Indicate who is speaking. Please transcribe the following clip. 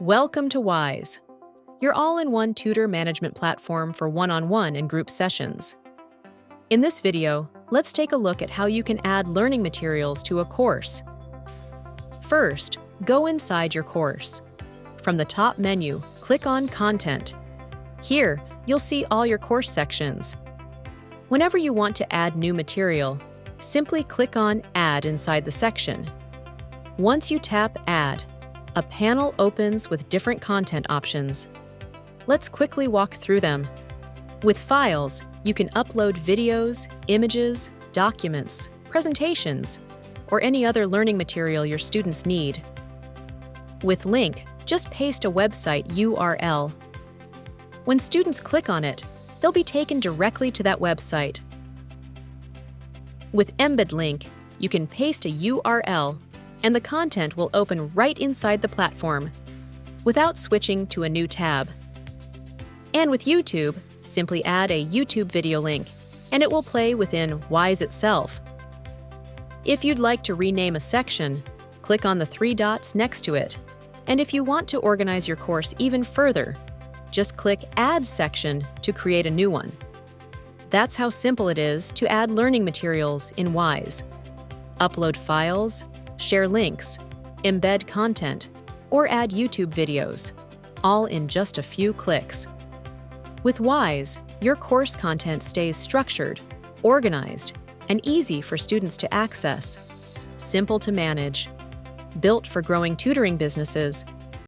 Speaker 1: Welcome to Wise, your all-in-one tutor management platform for one-on-one and group sessions. In this video, let's take a look at how you can add learning materials to a course. First, go inside your course. From the top menu, click on Content. Here, you'll see all your course sections. Whenever you want to add new material, simply click on Add inside the section. Once you tap Add, a panel opens with different content options. Let's quickly walk through them. With files, you can upload videos, images, documents, presentations, or any other learning material your students need. With Link, just paste a website URL. When students click on it, they'll be taken directly to that website. With Embed Link, you can paste a URL and the content will open right inside the platform, without switching to a new tab. And with YouTube, simply add a YouTube video link, and it will play within Wise itself. If you'd like to rename a section, click on the three dots next to it. And if you want to organize your course even further, just click Add Section to create a new one. That's how simple it is to add learning materials in Wise. Upload files, share links, embed content, or add YouTube videos, all in just a few clicks. With Wise, your course content stays structured, organized, and easy for students to access. Simple to manage. Built for growing tutoring businesses